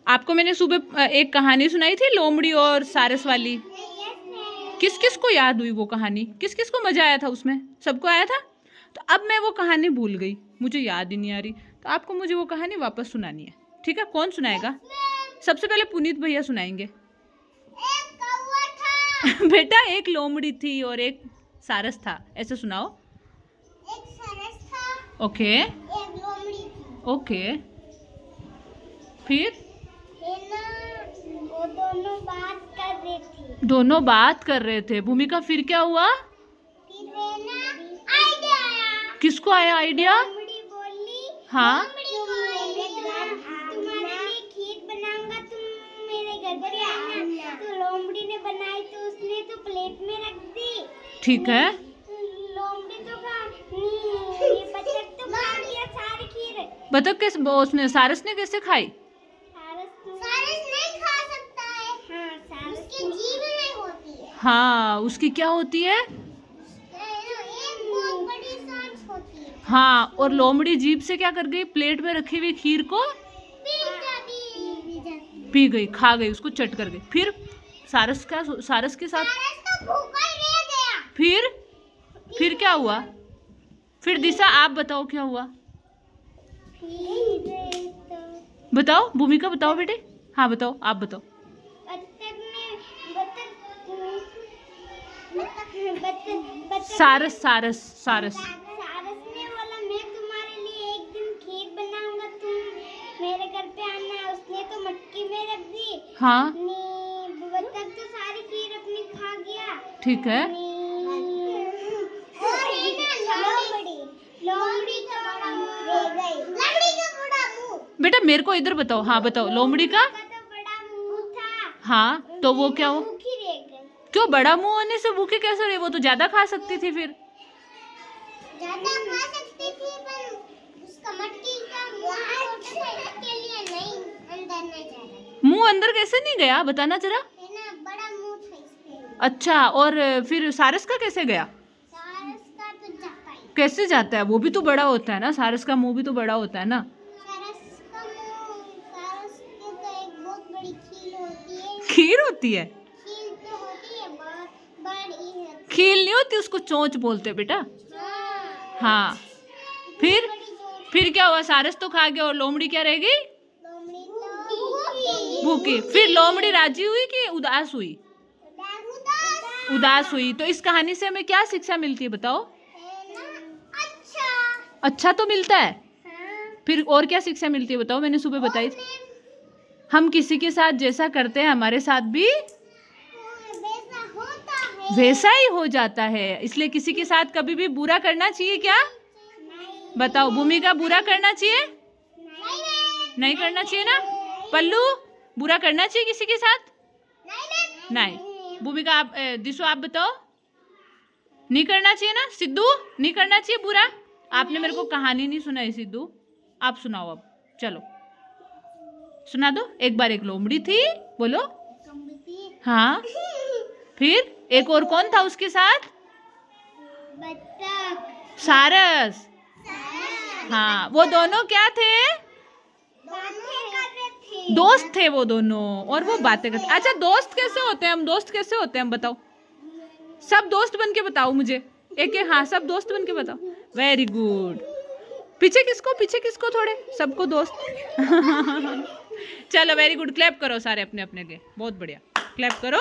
आपको मैंने सुबह एक कहानी सुनाई थी, लोमड़ी और सारस वाली। किस किस को याद हुई वो कहानी? किस किस को मजा आया था उसमें? सबको आया था। तो अब मैं वो कहानी भूल गई, मुझे याद ही नहीं आ रही, तो आपको मुझे वो कहानी वापस सुनानी है। ठीक है, कौन सुनाएगा? सबसे पहले पुनीत भैया सुनाएंगे। एक कौवा था। बेटा एक लोमड़ी थी और एक सारस था, ऐसे सुनाओ। एक सारस था। ओके। एक लोमड़ी थी। ओके, फिर वो दोनों बात कर रहे थे। दोनों बात कर रहे थे। भूमिका फिर क्या हुआ? फिर आइडिया आया। किसको आया आइडिया? लोमड़ी बोली, हाँ, तुम्हारे लिए खीर बनाऊंगा, तुम मेरे घर पे आना। तो लोमड़ी ने बनाई तो उसने तो प्लेट में रख दी। ठीक है। लोमड़ी तो ये बतख तो खा गया सारी खीर। बतख कैसे, उसने सारस ने कैसे खाई? सारस नहीं खा सकता है। हाँ, सारस उसकी जीभ नहीं होती है। हाँ, उसकी क्या होती है? एक बहुत बड़ी सांस होती है। हाँ, और लोमड़ी जीभ से क्या कर गई? प्लेट में रखी हुई खीर को पी गई, खा गई, उसको चट कर गई। फिर सारस के साथ सारस तो भूखा ही रह गया। फिर क्या हुआ? फिर दिशा आप बताओ क्या हुआ? बताओ, भूमिका बताओ बेटे। हाँ बताओ, आप बताओ। सारस सारस सारस सारस ने बोला मैं तुम्हारे लिए एक दिन खीर बनाऊंगा, तुम मेरे घर पे आना। उसने तो मटकी में रख दी। हाँ, बतख तो सारी खीर अपनी खा गया। ठीक है। और लोमड़ी तो रह गई। लोमड़ी का बड़ा मुंह। बेटा मेरे को इधर बताओ। हाँ बताओ, लोमड़ी का। तो बड़ा मुंह था। हाँ, तो वो क्या हो? भूखी रह गई। क्यों, बड़ा मुंह होने से भूखे कैसे रहे? वो तो ज्यादा खा सकती थी। फिर ज्यादा खा सकती थी पर उसका मटकी का मुंह छोटा था, इसके लिए नहीं अंदर नहीं जा रहा। मुंह अंदर कैसे नहीं गया, बताना जरा। है ना, बड़ा मुंह था इसके लिए। अच्छा, और फिर सारस का कैसे गया? सारस का तो जाता ही। कैसे जाता है? वो भी तो बड़ा होता है ना, सारस का मुंह भी तो बड़ा होता है ना। सारस का मुंह, सारस की तो एक बहुत बड़ी खील होती है। खीर होती है? खील तो होती है, बहुत बड़ी है। खील नहीं होती, उसको चोंच बोलते हैं बेटा। हाँ। हाँ, फिर क्या हुआ? सारस तो खा गया और लोमड़ी क्या रह गई? लोमड़ी तो भूखी। फिर लोमड़ी राजी हुई कि उदास हुई? उदास हुई। तो इस कहानी से हमें क्या शिक्षा मिलती है बताओ? अच्छा तो मिलता है। हाँ। फिर और क्या शिक्षा मिलती है बताओ? मैंने सुबह बताई थी। हम किसी के साथ जैसा करते हैं हमारे साथ भी वैसा होता है। वैसा ही हो जाता है। इसलिए किसी के साथ कभी भी बुरा करना चाहिए क्या? नहीं। बताओ, भूमिका बुरा करना चाहिए? नहीं। नहीं करना चाहिए ना? पल्लू, बुरा करना चाहिए किसी के साथ? नहीं। भूमिका आप, दिशु आप बताओ। नहीं करना चाहिए ना? सिद्धू, नहीं करना चाहिए बुरा? आपने मेरे को कहानी नहीं सुनाई सिद्धू, आप सुनाओ अब। चलो सुना दो एक बार। एक लोमड़ी थी, बोलो। हाँ, फिर एक और कौन था उसके साथ? बतख। सारस। हाँ, वो दोनों क्या थे? बातें कर रहे थे। दोस्त थे वो दोनों, और वो बातें करते। अच्छा, दोस्त कैसे होते हैं? हम दोस्त कैसे होते हैं हम बताओ? सब दोस्त बन के बताओ मुझे। एक एक, हाँ सब दोस्त बन के बताओ। Very good. पीछे किसको थोड़े, सबको दोस्त। चलो वेरी गुड, क्लैप करो सारे अपने अपने के। बहुत बढ़िया, क्लैप करो।